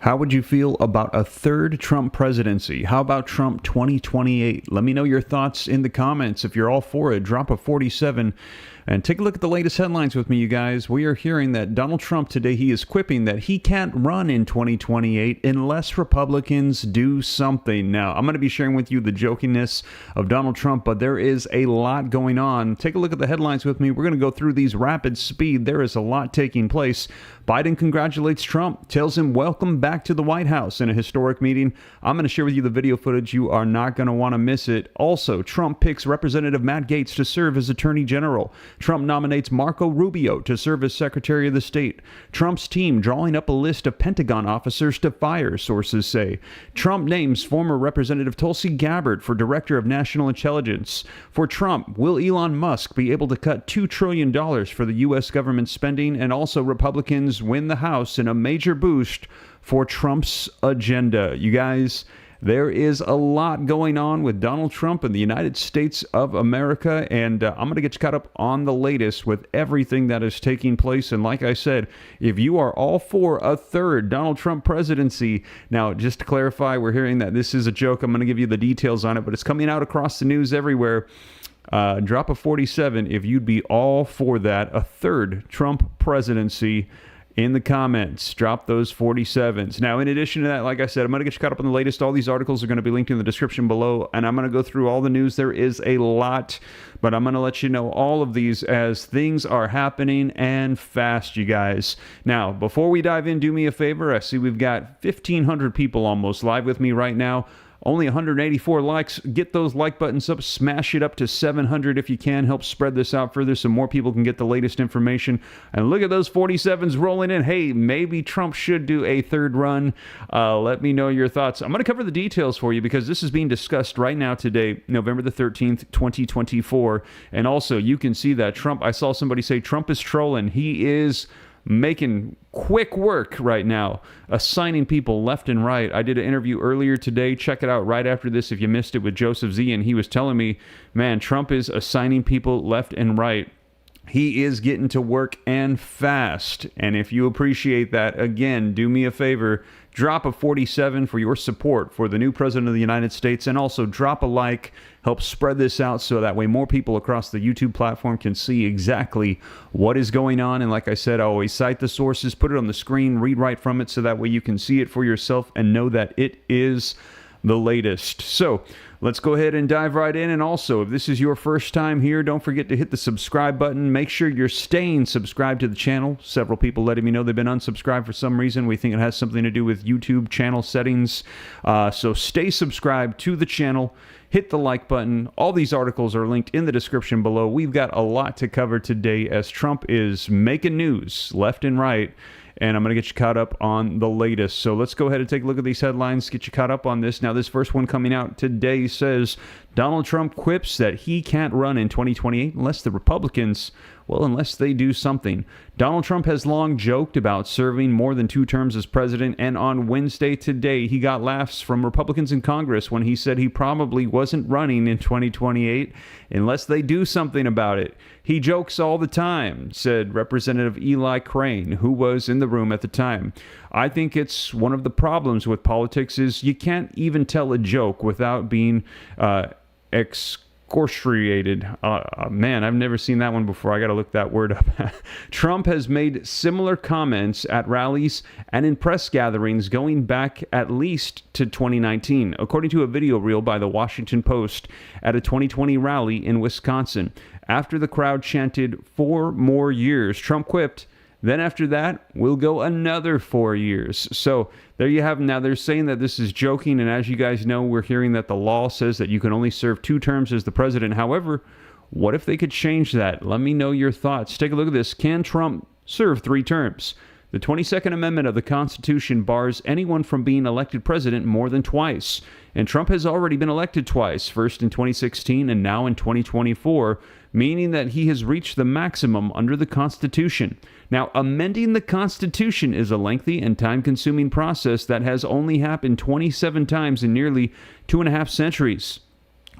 How would you feel about a third Trump presidency? How about Trump 2028? Let me know your thoughts in the comments. If you're all for it, drop a 47 and take a look at the latest headlines with me, you guys. We are hearing that Donald Trump today, he is quipping that he can't run in 2028 unless Republicans do something. Now, I'm going to be sharing with you the jokiness of Donald Trump, but there is a lot going on. Take a look at the headlines with me. We're going to go through these rapid speed. There is a lot taking place. Biden congratulates Trump, tells him welcome back to the White House in a historic meeting. I'm going to share with you the video footage. You are not going to want to miss it. Also, Trump picks Representative Matt Gaetz to serve as Attorney General. Trump nominates Marco Rubio to serve as Secretary of the State. Trump's team drawing up a list of Pentagon officers to fire, sources say. Trump names former Representative Tulsi Gabbard for Director of National Intelligence. For Trump, will Elon Musk be able to cut $2 trillion for the U.S. government spending? And also, Republicans win the House in a major boost for Trump's agenda. You guys, there is a lot going on with Donald Trump and the United States of America, and I'm going to get you caught up on the latest with everything that is taking place. And like I said, if you are all for a third Donald Trump presidency, now just to clarify, we're hearing that this is a joke. I'm going to give you the details on it, but it's coming out across the news everywhere. Drop a 47 if you'd be all for that, a third Trump presidency. In the comments, drop those 47s. Now, in addition to that, like I said, I'm going to get you caught up on the latest. All these articles are going to be linked in the description below, and I'm going to go through all the news. There is a lot, but I'm going to let you know all of these as things are happening and fast, you guys. Now, before we dive in, do me a favor. I see we've got 1,500 people almost live with me right now. Only 184 likes. Get those like buttons up. Smash it up to 700 if you can. Help spread this out further so more people can get the latest information. And look at those 47s rolling in. Hey, maybe Trump should do a third run. Let me know your thoughts. I'm going to cover the details for you because this is being discussed right now today, November the 13th, 2024. And also, you can see that Trump, I saw somebody say Trump is trolling. He is making quick work right now, assigning people left and right. I did an interview earlier today. Check it out right after this if you missed it with Joseph Z. And he was telling me, man, Trump is assigning people left and right. He is getting to work and fast. And if you appreciate that, again, do me a favor, drop a 47 for your support for the new president of the United States, and also drop a like, help spread this out so that way more people across the YouTube platform can see exactly what is going on. And like I said, I always cite the sources, put it on the screen, read right from it so that way you can see it for yourself and know that it is the latest. So let's go ahead and dive right in. And also, if this is your first time here, don't forget to hit the subscribe button. Make sure you're staying subscribed to the channel. Several people letting me know they've been unsubscribed for some reason. We think it has something to do with YouTube channel settings. So stay subscribed to the channel. Hit the like button. All these articles are linked in the description below. We've got a lot to cover today as Trump is making news left and right. And I'm going to get you caught up on the latest. So let's go ahead and take a look at these headlines, get you caught up on this. Now, this first one coming out today says Donald Trump quips that he can't run in 2028 unless the Republicans, unless they do something. Donald Trump has long joked about serving more than 2 terms as president, and on Wednesday today, he got laughs from Republicans in Congress when he said he probably wasn't running in 2028 unless they do something about it. He jokes all the time, said Representative Eli Crane, who was in the room at the time. I think it's one of the problems with politics is you can't even tell a joke without being excoriated. Man, I've never seen that one before. I got to look that word up. Trump has made similar comments at rallies and in press gatherings going back at least to 2019, according to a video reel by the Washington Post at a 2020 rally in Wisconsin. After the crowd chanted 4 more years, Trump quipped, then after that, we'll go another 4 years. So there you have it. Now, they're saying that this is joking, and as you guys know, we're hearing that the law says that you can only serve 2 terms as the president. However, what if they could change that? Let me know your thoughts. Take a look at this. Can Trump serve 3 terms? The 22nd Amendment of the Constitution bars anyone from being elected president more than twice. And Trump has already been elected twice, first in 2016 and now in 2024, meaning that he has reached the maximum under the Constitution. Now, amending the Constitution is a lengthy and time-consuming process that has only happened 27 times in nearly 2.5 centuries.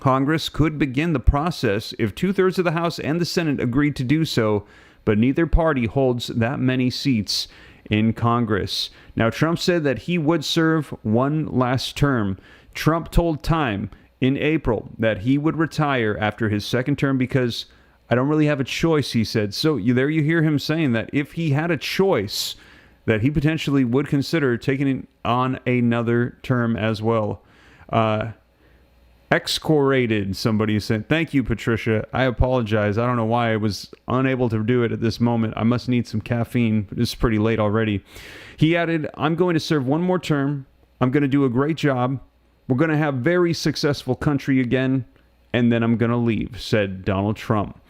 Congress could begin the process if 2/3 of the House and the Senate agreed to do so, but neither party holds that many seats in Congress. Now, Trump said that he would serve one last term. Trump told Time in April that he would retire after his second term because I don't really have a choice, he said. So there you hear him saying that if he had a choice, that he potentially would consider taking on another term as well. Excoriated, somebody said. Thank you, Patricia. I apologize. I don't know why I was unable to do it at this moment. I must need some caffeine. It's pretty late already. He added, I'm going to serve one more term. I'm going to do a great job. We're going to have very successful country again, and then I'm going to leave, said Donald Trump.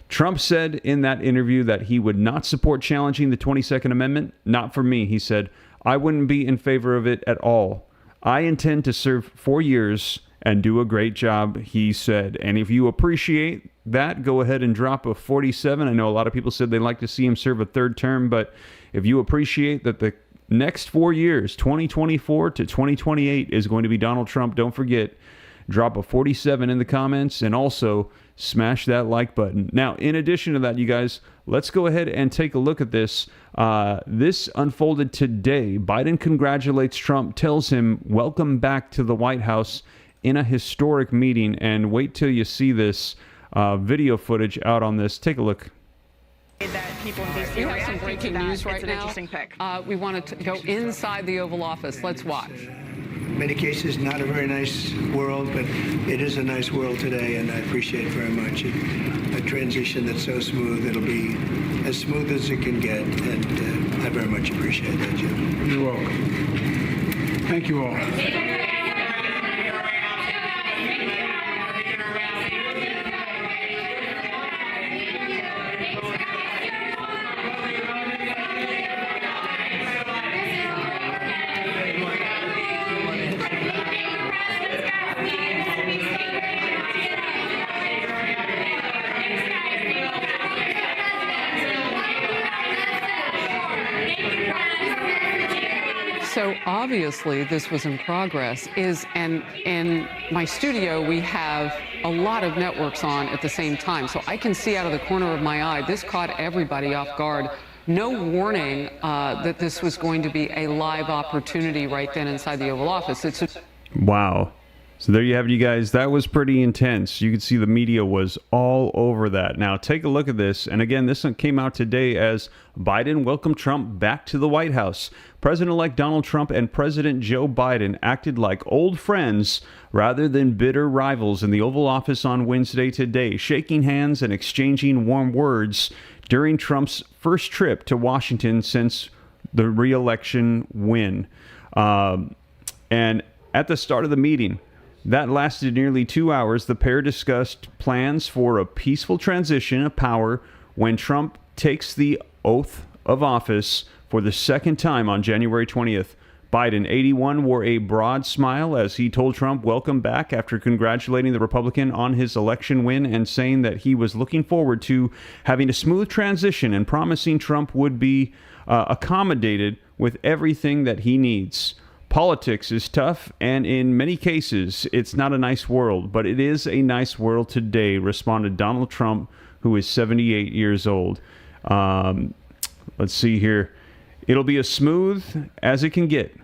Trump said in that interview that he would not support challenging the 22nd Amendment. Not for me, he said. I wouldn't be in favor of it at all. I intend to serve 4 years and do a great job, he said. And if you appreciate that, go ahead and drop a 47. I know a lot of people said they'd like to see him serve a third term, but if you appreciate that the next 4 years, 2024 to 2028, is going to be Donald Trump, don't forget, drop a 47 in the comments and also smash that like button. Now, in addition to that, you guys, let's go ahead and take a look at this. This unfolded today. Biden congratulates Trump, tells him, welcome back to the White House in a historic meeting. And wait till you see this video footage out on this. Take a look. That people in DC we have some breaking news right now. Interesting pick. We want to go inside the Oval Office. Let's watch. In many cases, not a very nice world, but it is a nice world today, and I appreciate very much a transition that's so smooth. It'll be as smooth as it can get, and I very much appreciate that, Jim. You're welcome. Thank you all. So obviously this was in progress. And in my studio, we have a lot of networks on at the same time. So I can see out of the corner of my eye, this caught everybody off guard. No warning that this was going to be a live opportunity right then inside the Oval Office. Wow. So there you have it, you guys. That was pretty intense. You could see the media was all over that. Now, take a look at this. And again, this one came out today as Biden welcomed Trump back to the White House. President-elect Donald Trump and President Joe Biden acted like old friends rather than bitter rivals in the Oval Office on Wednesday today, shaking hands and exchanging warm words during Trump's first trip to Washington since the re-election win. And at the start of the meeting, that lasted nearly 2 hours, the pair discussed plans for a peaceful transition of power when Trump takes the oath of office for the second time on January 20th. Biden, 81, wore a broad smile as he told Trump welcome back after congratulating the Republican on his election win and saying that he was looking forward to having a smooth transition and promising Trump would be accommodated with everything that he needs. Politics is tough, and in many cases, it's not a nice world, but it is a nice world today, responded Donald Trump, who is 78 years old. Let's see here. It'll be as smooth as it can get,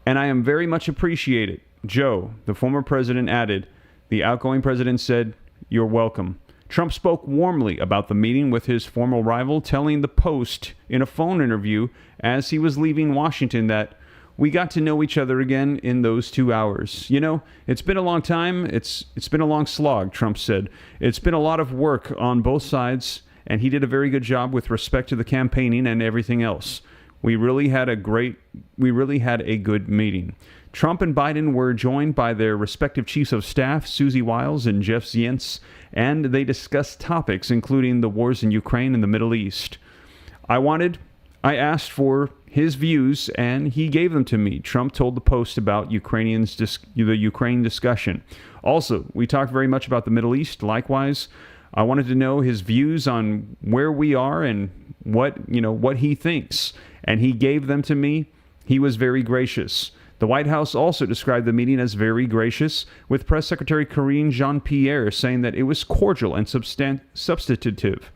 and I am very much appreciated. Joe, the former president, added. The outgoing president said, "You're welcome." Trump spoke warmly about the meeting with his former rival, telling the Post in a phone interview as he was leaving Washington that we got to know each other again in those 2 hours. You know, it's been a long time. It's been a long slog, Trump said. It's been a lot of work on both sides, and he did a very good job with respect to the campaigning and everything else. We really had a good meeting. Trump and Biden were joined by their respective chiefs of staff, Susie Wiles and Jeff Zients, and they discussed topics including the wars in Ukraine and the Middle East. I asked for his views, and he gave them to me, Trump told the Post about the Ukraine discussion. Also, we talked very much about the Middle East. Likewise, I wanted to know his views on where we are and what he thinks, and he gave them to me. He was very gracious. The White House also described the meeting as very gracious, with Press Secretary Karine Jean-Pierre saying that it was cordial and substantive.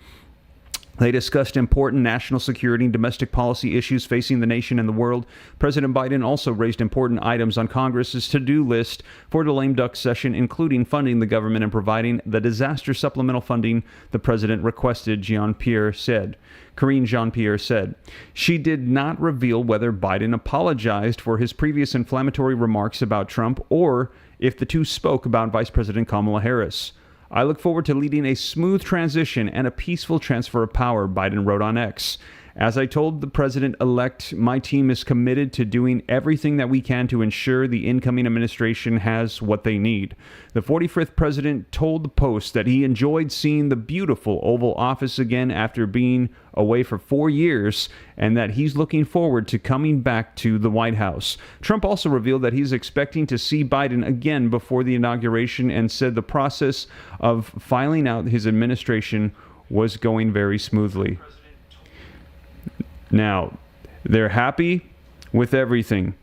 They discussed important national security and domestic policy issues facing the nation and the world. President Biden also raised important items on Congress's to-do list for the lame duck session, including funding the government and providing the disaster supplemental funding the president requested, Karine Jean-Pierre said. She did not reveal whether Biden apologized for his previous inflammatory remarks about Trump or if the two spoke about Vice President Kamala Harris. I look forward to leading a smooth transition and a peaceful transfer of power, Biden wrote on X. As I told the president-elect, my team is committed to doing everything that we can to ensure the incoming administration has what they need. The 45th president told the Post that he enjoyed seeing the beautiful Oval Office again after being away for 4 years, and that he's looking forward to coming back to the White House. Trump also revealed that he's expecting to see Biden again before the inauguration and said the process of filing out his administration was going very smoothly. Now, they're happy with everything.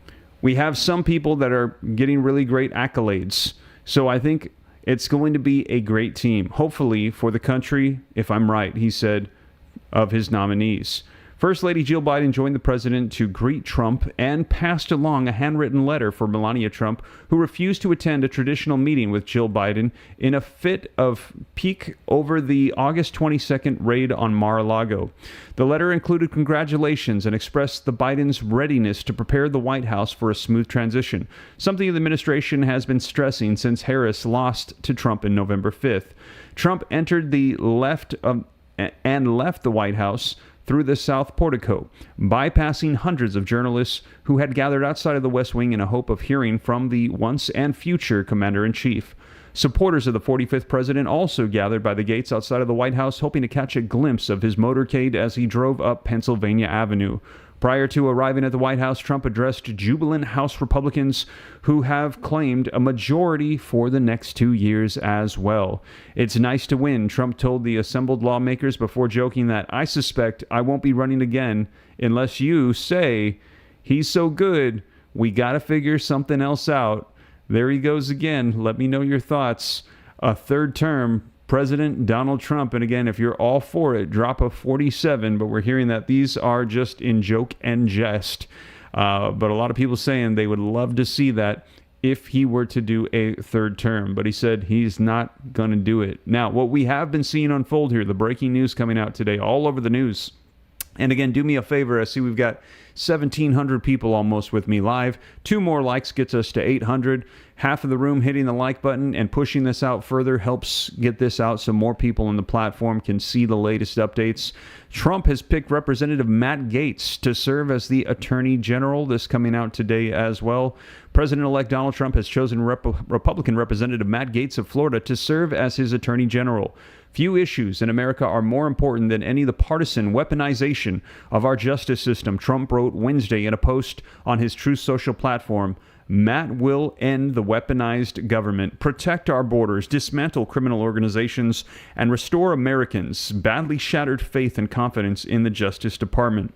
We have some people that are getting really great accolades. So I think it's going to be a great team, hopefully for the country, if I'm right, he said of his nominees. First Lady Jill Biden joined the president to greet Trump and passed along a handwritten letter for Melania Trump, who refused to attend a traditional meeting with Jill Biden in a fit of pique over the August 22nd raid on Mar-a-Lago. The letter included congratulations and expressed the Biden's readiness to prepare the White House for a smooth transition, something the administration has been stressing since Harris lost to Trump in November 5th. Trump entered the left the White House through the South Portico, bypassing hundreds of journalists who had gathered outside of the West Wing in a hope of hearing from the once and future commander-in-chief. Supporters of the 45th president also gathered by the gates outside of the White House, hoping to catch a glimpse of his motorcade as he drove up Pennsylvania Avenue. Prior to arriving at the White House, Trump addressed jubilant House Republicans who have claimed a majority for the next 2 years as well. It's nice to win, Trump told the assembled lawmakers before joking that, I suspect I won't be running again unless you say, he's so good, we gotta figure something else out. There he goes again. Let me know your thoughts. A third term, President Donald Trump. And again, if you're all for it, drop a 47. But we're hearing that these are just in joke and jest. But a lot of people saying they would love to see that if he were to do a third term. But he said he's not going to do it. Now, what we have been seeing unfold here, the breaking news coming out today all over the news. And again, do me a favor. I see we've got 1,700 people almost with me live. 2 more likes gets us to 800. Half of the room hitting the like button and pushing this out further helps get this out so more people on the platform can see the latest updates. Trump has picked Representative Matt Gaetz to serve as the Attorney General. This coming out today as well. President-elect Donald Trump has chosen Republican Representative Matt Gaetz of Florida to serve as his Attorney General. Few issues in America are more important than any of the partisan weaponization of our justice system, Trump wrote Wednesday in a post on his Truth Social platform. Matt will end the weaponized government, protect our borders, dismantle criminal organizations, and restore Americans' badly shattered faith and confidence in the Justice Department.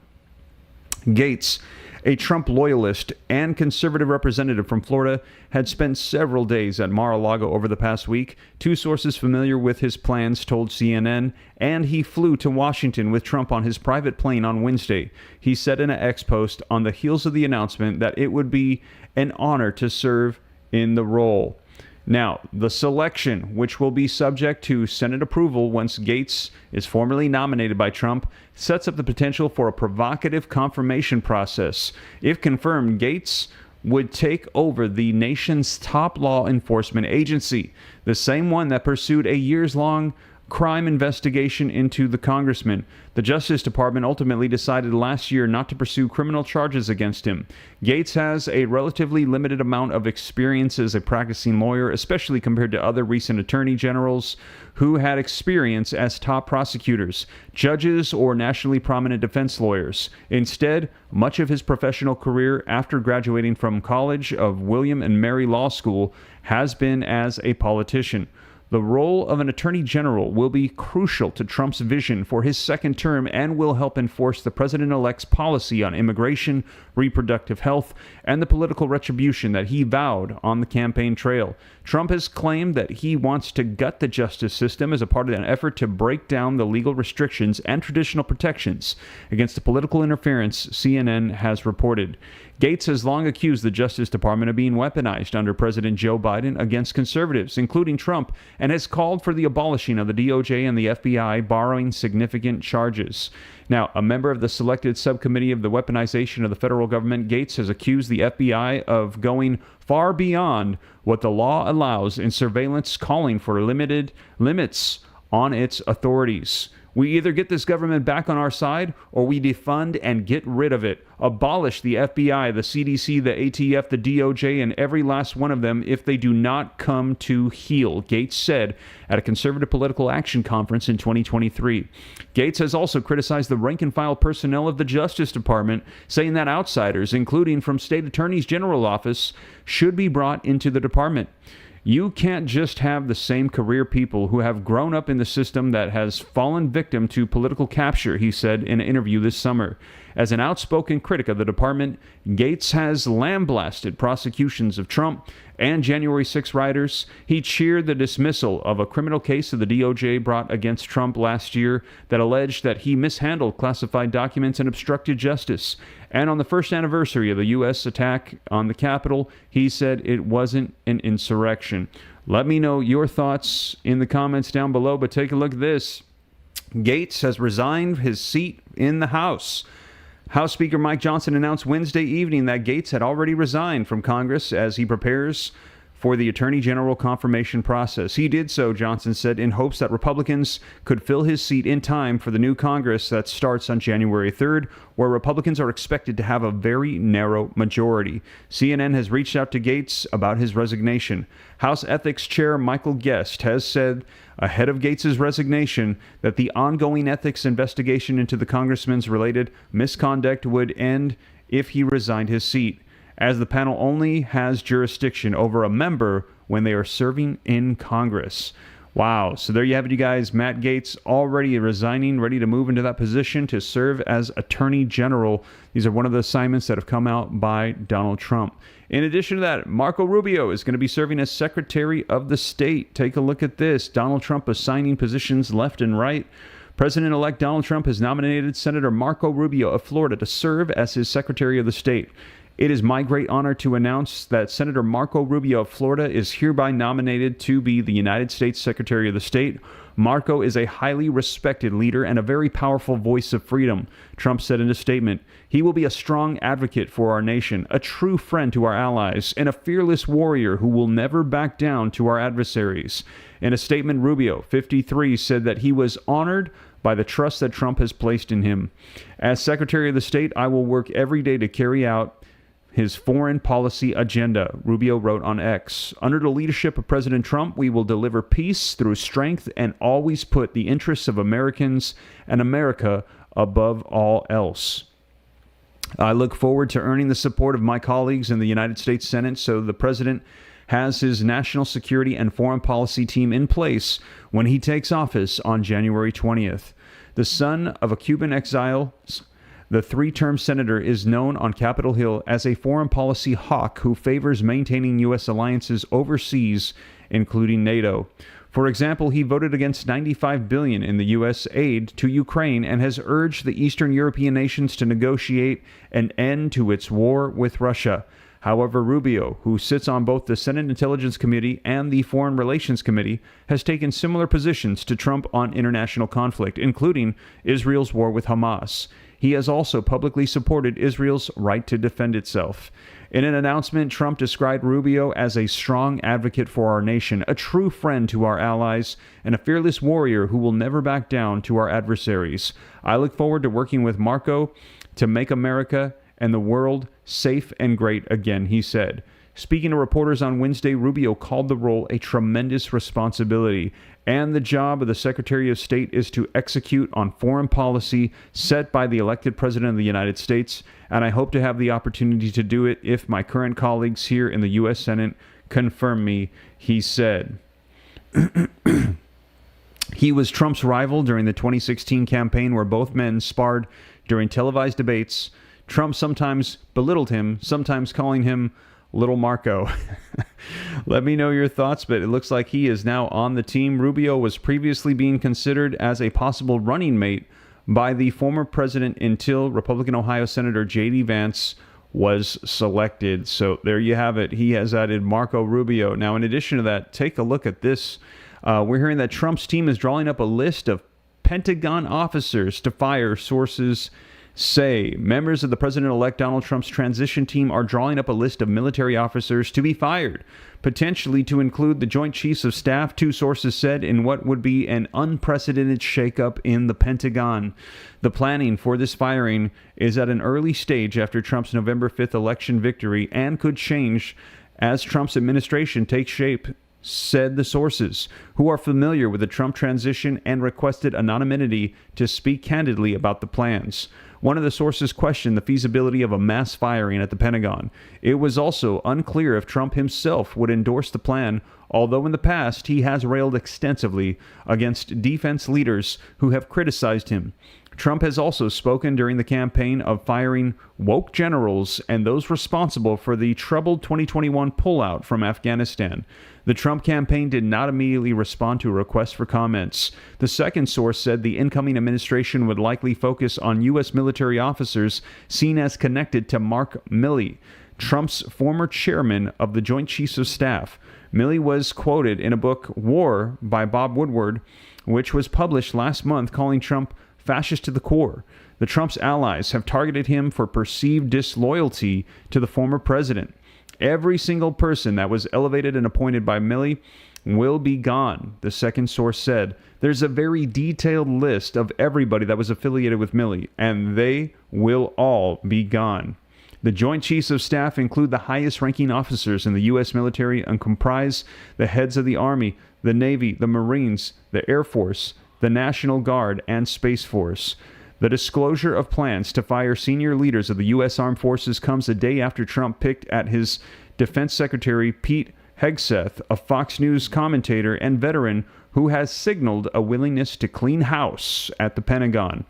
Gaetz, a Trump loyalist and conservative representative from Florida, had spent several days at Mar-a-Lago over the past week. 2 sources familiar with his plans told CNN, and he flew to Washington with Trump on his private plane on Wednesday. He said in an X post on the heels of the announcement that it would be an honor to serve in the role. Now, the selection, which will be subject to Senate approval once Gaetz is formally nominated by Trump, sets up the potential for a provocative confirmation process. If confirmed, Gaetz would take over the nation's top law enforcement agency, the same one that pursued a years-long crime investigation into the congressman. The Justice Department ultimately decided last year not to pursue criminal charges against him. Gaetz has a relatively limited amount of experience as a practicing lawyer, especially compared to other recent attorney generals who had experience as top prosecutors, judges, or nationally prominent defense lawyers. Instead, much of his professional career after graduating from College of William and Mary Law School has been as a politician. The role of an attorney general will be crucial to Trump's vision for his second term and will help enforce the president-elect's policy on immigration, reproductive health, and the political retribution that he vowed on the campaign trail. Trump has claimed that he wants to gut the justice system as a part of an effort to break down the legal restrictions and traditional protections against the political interference, CNN has reported. Gaetz has long accused the Justice Department of being weaponized under President Joe Biden against conservatives, including Trump, and has called for the abolishing of the DOJ and the FBI, borrowing significant charges. Now, a member of the selected subcommittee of the weaponization of the federal government, Gaetz has accused the FBI of going far beyond what the law allows in surveillance, calling for limits on its authorities. We either get this government back on our side or we defund and get rid of it. Abolish the FBI, the CDC, the ATF, the DOJ, and every last one of them if they do not come to heel, Gaetz said at a conservative political action conference in 2023. Gaetz has also criticized the rank-and-file personnel of the Justice Department, saying that outsiders, including from State Attorney's General Office, should be brought into the department. You can't just have the same career people who have grown up in the system that has fallen victim to political capture, he said in an interview this summer. As an outspoken critic of the department, Gaetz has lambasted prosecutions of Trump and January 6 rioters. He cheered the dismissal of a criminal case of the DOJ brought against Trump last year that alleged that he mishandled classified documents and obstructed justice. And on the first anniversary of the U.S. attack on the Capitol, he said it wasn't an insurrection. Let me know your thoughts in the comments down below, but take a look at this. Gaetz has resigned his seat in the House. House Speaker Mike Johnson announced Wednesday evening that Gaetz had already resigned from Congress as he prepares for the Attorney General confirmation process. He did so, Johnson said, in hopes that Republicans could fill his seat in time for the new Congress that starts on January 3rd, where Republicans are expected to have a very narrow majority. CNN has reached out to Gaetz about his resignation. House Ethics Chair Michael Guest has said ahead of Gaetz's resignation that the ongoing ethics investigation into the congressman's related misconduct would end if he resigned his seat, as the panel only has jurisdiction over a member when they are serving in Congress. Wow. So there you have it, you guys. Matt Gaetz already resigning, ready to move into that position to serve as Attorney General. These are one of the assignments that have come out by Donald Trump. In addition to that, Marco Rubio is going to be serving as Secretary of the State. Take a look at this. Donald Trump assigning positions left and right. President-elect Donald Trump has nominated Senator Marco Rubio of Florida to serve as his Secretary of the State. It is my great honor to announce that Senator Marco Rubio of Florida is hereby nominated to be the United States Secretary of the State. Marco is a highly respected leader and a very powerful voice of freedom, Trump said in a statement. He will be a strong advocate for our nation, a true friend to our allies, and a fearless warrior who will never back down to our adversaries. In a statement, Rubio, 53, said that he was honored by the trust that Trump has placed in him. As Secretary of the State, I will work every day to carry out his foreign policy agenda, Rubio wrote on X. Under the leadership of President Trump, we will deliver peace through strength and always put the interests of Americans and America above all else. I look forward to earning the support of my colleagues in the United States Senate so the president has his national security and foreign policy team in place when he takes office on January 20th. The son of a Cuban exile, the three-term senator is known on Capitol Hill as a foreign policy hawk who favors maintaining U.S. alliances overseas, including NATO. For example, he voted against $95 billion in the U.S. aid to Ukraine and has urged the Eastern European nations to negotiate an end to its war with Russia. However, Rubio, who sits on both the Senate Intelligence Committee and the Foreign Relations Committee, has taken similar positions to Trump on international conflict, including Israel's war with Hamas. He has also publicly supported Israel's right to defend itself. In an announcement, Trump described Rubio as a strong advocate for our nation, a true friend to our allies, and a fearless warrior who will never back down to our adversaries. I look forward to working with Marco to make America and the world safe and great again, he said. Speaking to reporters on Wednesday, Rubio called the role a tremendous responsibility, and the job of the Secretary of State is to execute on foreign policy set by the elected President of the United States, and I hope to have the opportunity to do it if my current colleagues here in the U.S. Senate confirm me, he said. He was Trump's rival during the 2016 campaign, where both men sparred during televised debates. Trump sometimes belittled him, sometimes calling him Little Marco. Let me know your thoughts, but it looks like he is now on the team. Rubio was previously being considered as a possible running mate by the former president until Republican Ohio Senator J.D. Vance was selected. So there you have it. He has added Marco Rubio. Now, in addition to that, take a look at this. We're hearing that Trump's team is drawing up a list of Pentagon officers to fire, sources say. Members of the President-elect Donald Trump's transition team are drawing up a list of military officers to be fired, potentially to include the Joint Chiefs of Staff, two sources said, in what would be an unprecedented shakeup in the Pentagon. The planning for this firing is at an early stage after Trump's November 5th election victory and could change as Trump's administration takes shape, said the sources, who are familiar with the Trump transition and requested anonymity to speak candidly about the plans. One of the sources questioned the feasibility of a mass firing at the Pentagon. It was also unclear if Trump himself would endorse the plan, although in the past he has railed extensively against defense leaders who have criticized him. Trump has also spoken during the campaign of firing woke generals and those responsible for the troubled 2021 pullout from Afghanistan. The Trump campaign did not immediately respond to a request for comments. The second source said the incoming administration would likely focus on U.S. military officers seen as connected to Mark Milley, Trump's former chairman of the Joint Chiefs of Staff. Milley was quoted in a book, War, by Bob Woodward, which was published last month, calling Trump fascist to the core. The Trump's allies have targeted him for perceived disloyalty to the former president. Every single person that was elevated and appointed by Milley will be gone, the second source said. There's a very detailed list of everybody that was affiliated with Milley, and they will all be gone. The Joint Chiefs of Staff include the highest-ranking officers in the U.S. military and comprise the heads of the Army, the Navy, the Marines, the Air Force, the National Guard, and Space Force. The disclosure of plans to fire senior leaders of the U.S. Armed Forces comes a day after Trump picked at his Defense Secretary Pete Hegseth, a Fox News commentator and veteran who has signaled a willingness to clean house at the Pentagon.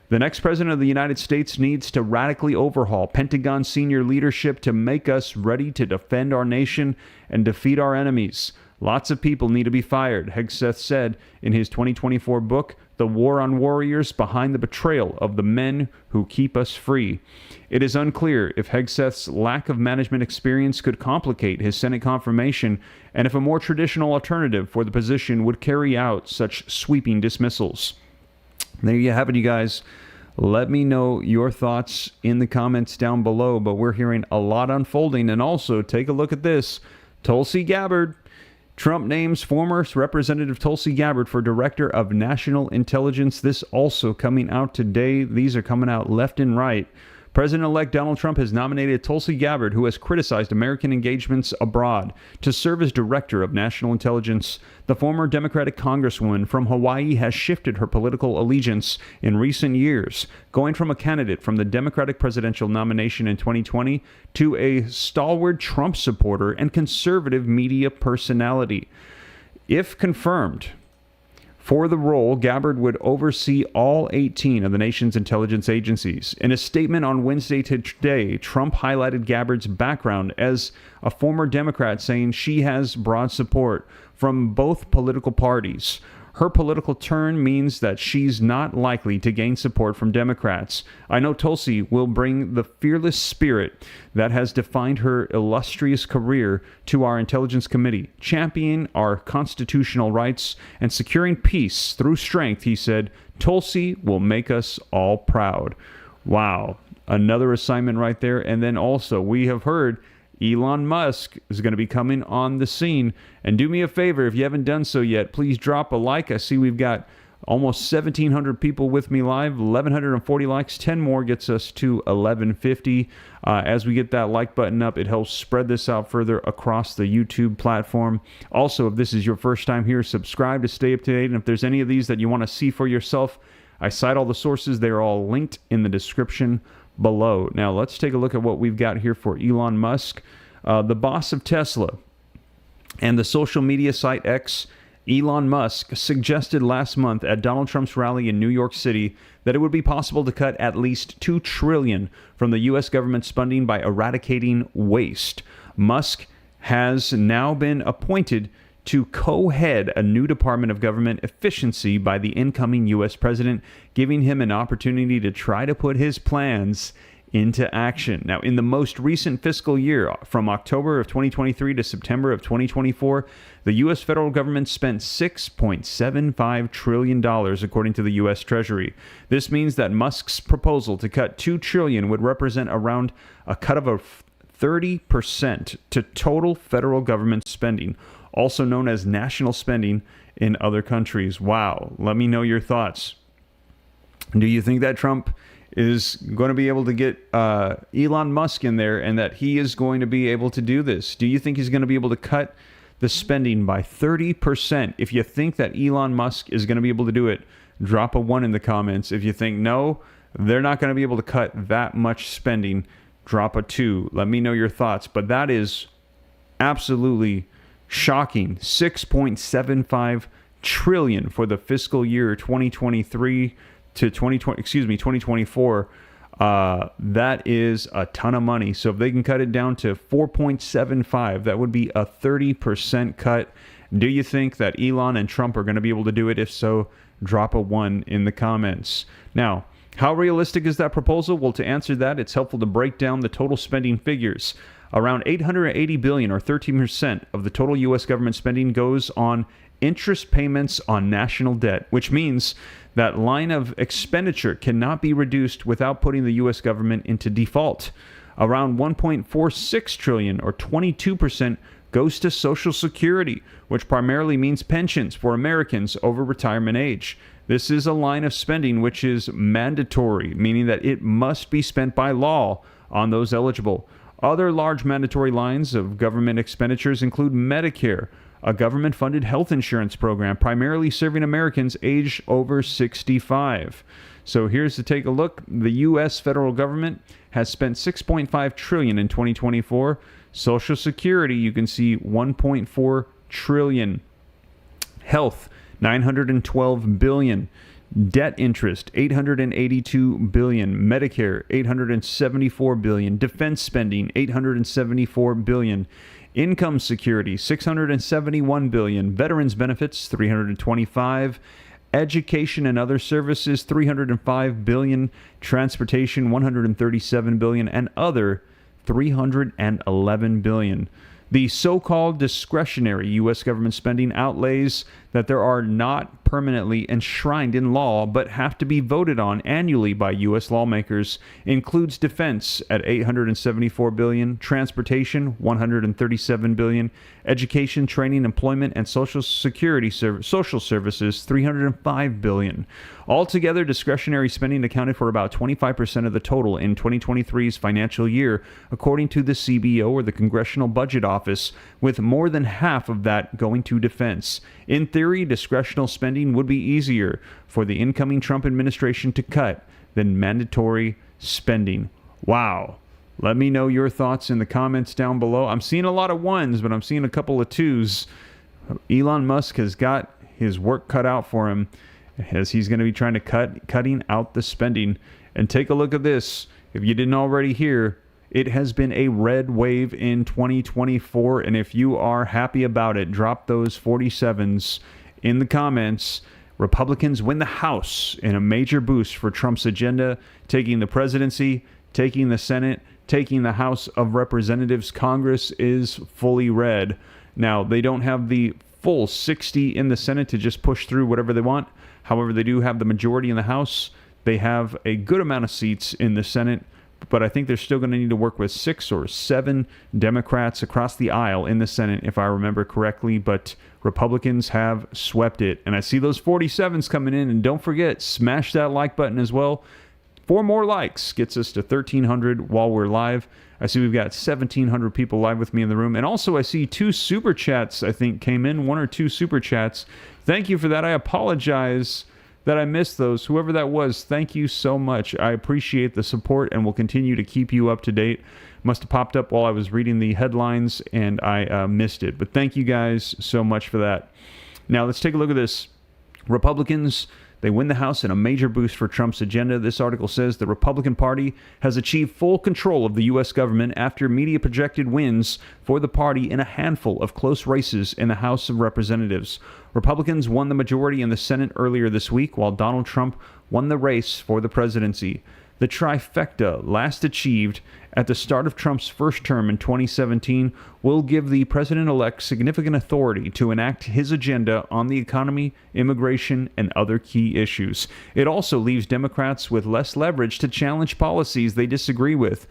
The next president of the United States needs to radically overhaul Pentagon senior leadership to make us ready to defend our nation and defeat our enemies. Lots of people need to be fired, Hegseth said in his 2024 book, The War on Warriors Behind the Betrayal of the Men Who Keep Us Free. It is unclear if Hegseth's lack of management experience could complicate his Senate confirmation and if a more traditional alternative for the position would carry out such sweeping dismissals. There you have it, you guys. Let me know your thoughts in the comments down below, but we're hearing a lot unfolding. And also, take a look at this. Tulsi Gabbard. Trump names former Representative Tulsi Gabbard for Director of National Intelligence. This also coming out today. These are coming out left and right. President-elect Donald Trump has nominated Tulsi Gabbard, who has criticized American engagements abroad, to serve as Director of National Intelligence. The former Democratic Congresswoman from Hawaii has shifted her political allegiance in recent years, going from a candidate from the Democratic presidential nomination in 2020 to a stalwart Trump supporter and conservative media personality. If confirmed for the role, Gabbard would oversee all 18 of the nation's intelligence agencies. In a statement on Wednesday today, Trump highlighted Gabbard's background as a former Democrat, saying she has broad support from both political parties. Her political turn means that she's not likely to gain support from Democrats. I know Tulsi will bring the fearless spirit that has defined her illustrious career to our Intelligence Committee, championing our constitutional rights and securing peace through strength, he said. Tulsi will make us all proud. Wow. Another assignment right there. And then also, we have heard Elon Musk is going to be coming on the scene. And do me a favor, if you haven't done so yet, please drop a like. I see we've got almost 1,700 people with me live, 1,140 likes. 10 more gets us to 1,150. As we get that like button up, it helps spread this out further across the YouTube platform. Also, if this is your first time here, subscribe to stay up to date. And if there's any of these that you want to see for yourself, I cite all the sources. They're all linked in the description below. Now, let's take a look at what we've got here for Elon Musk. The boss of Tesla and the social media site X Elon Musk suggested last month at Donald Trump's rally in New York City that it would be possible to cut at least $2 trillion from the U.S. government spending by eradicating waste. Musk has now been appointed to co-head a new Department of Government Efficiency by the incoming U.S. president, giving him an opportunity to try to put his plans into action. Now, in the most recent fiscal year, from October of 2023 to September of 2024, the U.S. federal government spent $6.75 trillion, according to the U.S. Treasury. This means that Musk's proposal to cut $2 trillion would represent around a cut of 30% to total federal government spending, also known as national spending in other countries. Wow. Let me know your thoughts. Do you think that Trump is going to be able to get Elon Musk in there and that he is going to be able to do this? Do you think he's going to be able to cut the spending by 30%? If you think that Elon Musk is going to be able to do it, drop a 1 in the comments. If you think no, they're not going to be able to cut that much spending, drop a 2. Let me know your thoughts. But that is absolutely shocking. $6.75 trillion for the fiscal year 2023 to 2024. That is a ton of money. So if they can cut it down to 4.75, that would be a 30% cut. Do you think that Elon and Trump are going to be able to do it? If so, drop a 1 in the comments. Now, how realistic is that proposal? Well, to answer that, it's helpful to break down the total spending figures. Around $880 billion, or 13% of the total U.S. government spending, goes on interest payments on national debt, which means that line of expenditure cannot be reduced without putting the U.S. government into default. Around $1.46 trillion, or 22%, goes to Social Security, which primarily means pensions for Americans over retirement age. This is a line of spending which is mandatory, meaning that it must be spent by law on those eligible. Other large mandatory lines of government expenditures include Medicare, a government-funded health insurance program primarily serving Americans aged over 65. So here's to take a look. The U.S. federal government has spent $6.5 trillion in 2024. Social Security, you can see $1.4 trillion. Health, $912 billion. Debt interest, $882 billion. Medicare, $874 billion. Defense spending, $874 billion. Income security, $671 billion. Veterans benefits, $325. Education and other services, $305 billion. Transportation, $137 billion. And other, $311 billion. The so-called discretionary U.S. government spending outlays that there are not permanently enshrined in law but have to be voted on annually by U.S. lawmakers includes defense at $874 billion, transportation $137 billion, education, training, employment, and social security social services $305 billion. Altogether, discretionary spending accounted for about 25% of the total in 2023's financial year, according to the CBO, or the Congressional Budget Office, with more than half of that going to defense. In theory, discretional spending would be easier for the incoming Trump administration to cut than mandatory spending. Wow. Let me know your thoughts in the comments down below. I'm seeing a lot of 1s, but I'm seeing a couple of 2s. Elon Musk has got his work cut out for him, as he's going to be trying to cutting out the spending. And take a look at this. If you didn't already hear, it has been a red wave in 2024, and if you are happy about it, drop those 47s in the comments. Republicans win the House in a major boost for Trump's agenda, taking the presidency, taking the Senate, taking the House of Representatives. Congress is fully red. Now, they don't have the full 60 in the Senate to just push through whatever they want. However, they do have the majority in the House. They have a good amount of seats in the Senate, but I think they're still going to need to work with 6 or 7 Democrats across the aisle in the Senate, if I remember correctly. But Republicans have swept it. And I see those 47s coming in. And don't forget, smash that like button as well. 4 more likes gets us to 1,300 while we're live. I see we've got 1,700 people live with me in the room. And also I see 2 super chats, I think, came in. 1 or 2 super chats. Thank you for that. I apologize that I missed those. Whoever that was, thank you so much. I appreciate the support and will continue to keep you up to date. Must have popped up while I was reading the headlines and I missed it. But thank you guys so much for that. Now, let's take a look at this. Republicans, they win the House in a major boost for Trump's agenda. This article says the Republican Party has achieved full control of the U.S. government after media projected wins for the party in a handful of close races in the House of Representatives. Republicans won the majority in the Senate earlier this week, while Donald Trump won the race for the presidency. The trifecta, last achieved at the start of Trump's first term in 2017, will give the president-elect significant authority to enact his agenda on the economy, immigration, and other key issues. It also leaves Democrats with less leverage to challenge policies they disagree with.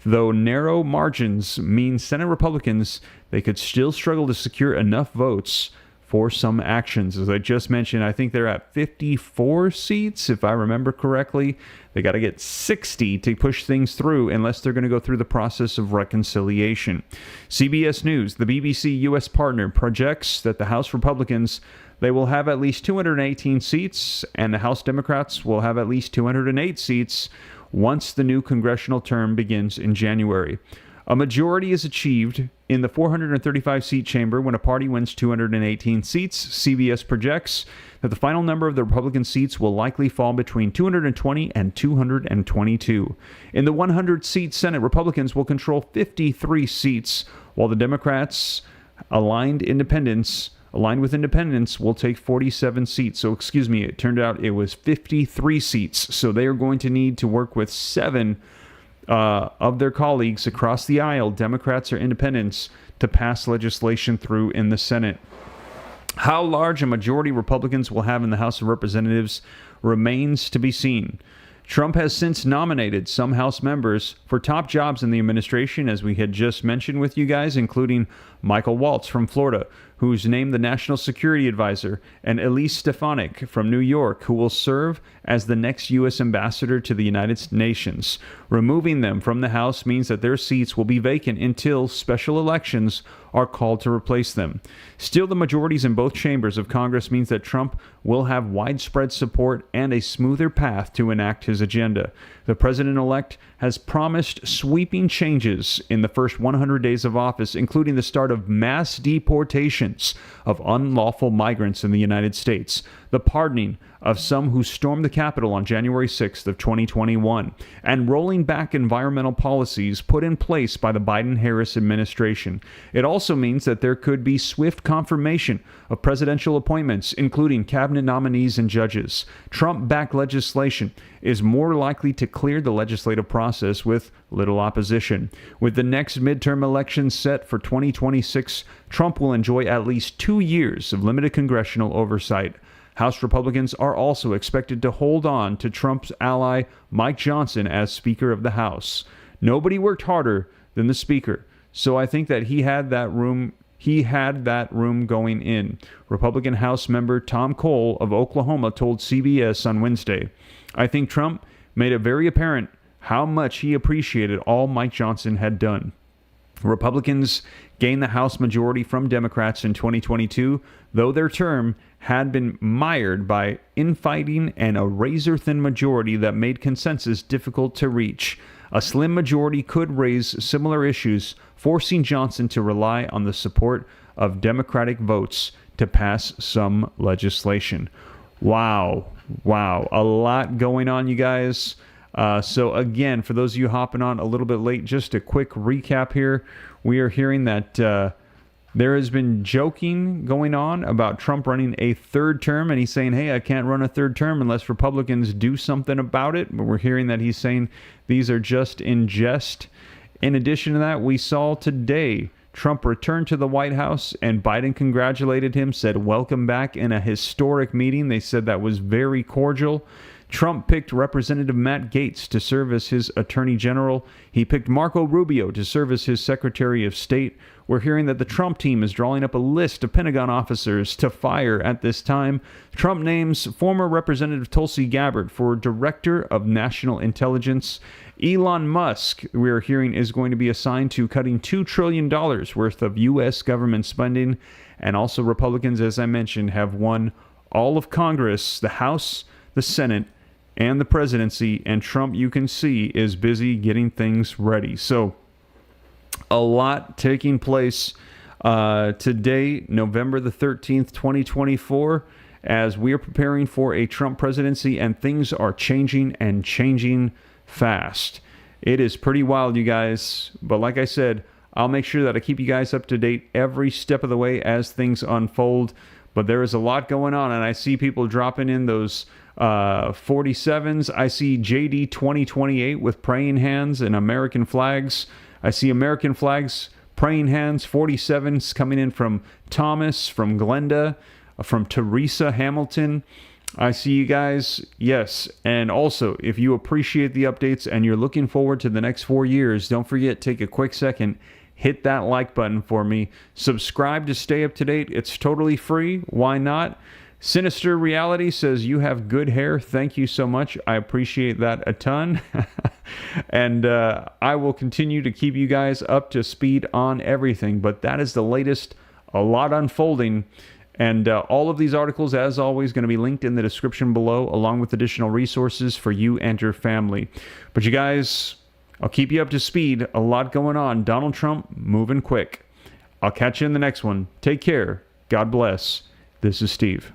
Though narrow margins mean Senate Republicans, they could still struggle to secure enough votes for some actions. As I just mentioned, I think they're at 54 seats, if I remember correctly. They got to get 60 to push things through unless they're going to go through the process of reconciliation. CBS News, the BBC U.S. partner, projects that the House Republicans, they will have at least 218 seats, and the House Democrats will have at least 208 seats once the new congressional term begins in January. A majority is achieved in the 435-seat chamber when a party wins 218 seats. CBS projects that the final number of the Republican seats will likely fall between 220 and 222. In the 100-seat Senate, Republicans will control 53 seats, while the Democrats, aligned with independents, will take 47 seats. So, it turned out it was 53 seats. So they are going to need to work with 7 of their colleagues across the aisle, Democrats or independents, to pass legislation through in the Senate. How large a majority Republicans will have in the House of Representatives remains to be seen. Trump has since nominated some House members for top jobs in the administration, as we had just mentioned with you guys, including Michael Waltz from Florida, who's named the National Security Advisor, and Elise Stefanik from New York, who will serve as the next U.S. ambassador to the United Nations. Removing them from the House means that their seats will be vacant until special elections are called to replace them. Still, the majorities in both chambers of Congress means that Trump will have widespread support and a smoother path to enact his agenda. The president-elect has promised sweeping changes in the first 100 days of office, including the start of mass deportations of unlawful migrants in the United States, the pardoning of some who stormed the Capitol on January 6th of 2021, and rolling back environmental policies put in place by the Biden-Harris administration. It also means that there could be swift confirmation of presidential appointments, including cabinet nominees and judges. Trump-backed legislation is more likely to clear the legislative process with little opposition. With the next midterm election set for 2026, Trump will enjoy at least 2 years of limited congressional oversight. House Republicans are also expected to hold on to Trump's ally Mike Johnson as Speaker of the House. Nobody worked harder than the Speaker, so I think that he had that room going in. Republican House member Tom Cole of Oklahoma told CBS on Wednesday, "I think Trump made it very apparent how much he appreciated all Mike Johnson had done." Republicans gained the House majority from Democrats in 2022, though their term had been mired by infighting and a razor-thin majority that made consensus difficult to reach. A slim majority could raise similar issues, forcing Johnson to rely on the support of Democratic votes to pass some legislation. Wow. A lot going on, you guys. So again, for those of you hopping on a little bit late, just a quick recap here. We are hearing that there has been joking going on about Trump running a third term, and he's saying, hey, I can't run a third term unless Republicans do something about it. But we're hearing that he's saying these are just in jest. In addition to that, we saw today Trump returned to the White House, and Biden congratulated him, said welcome back in a historic meeting. They said that was very cordial. Trump picked Representative Matt Gaetz to serve as his Attorney General. He picked Marco Rubio to serve as his Secretary of State. We're hearing that the Trump team is drawing up a list of Pentagon officers to fire at this time. Trump names former Representative Tulsi Gabbard for Director of National Intelligence. Elon Musk, we're hearing, is going to be assigned to cutting $2 trillion worth of U.S. government spending. And also Republicans, as I mentioned, have won all of Congress, the House, the Senate, and the presidency, and Trump, you can see, is busy getting things ready. So, a lot taking place Today, November the 13th, 2024, as we are preparing for a Trump presidency, and things are changing and changing fast. It is pretty wild, you guys. But like I said, I'll make sure that I keep you guys up to date every step of the way as things unfold. But there is a lot going on, and I see people dropping in those 47s. I see JD 2028 with praying hands and American flags. I see American flags, praying hands, 47s coming in from Thomas, from Glenda, from Teresa Hamilton. I see you guys. Yes. And also, if you appreciate the updates and you're looking forward to the next 4 years, don't forget, take a quick second, hit that like button for me. Subscribe to stay up to date. It's totally free. Why not? Sinister Reality says, you have good hair. Thank you so much. I appreciate that a ton. And I will continue to keep you guys up to speed on everything. But that is the latest. A lot unfolding. And all of these articles, as always, going to be linked in the description below, along with additional resources for you and your family. But you guys, I'll keep you up to speed. A lot going on. Donald Trump moving quick. I'll catch you in the next one. Take care. God bless. This is Steve.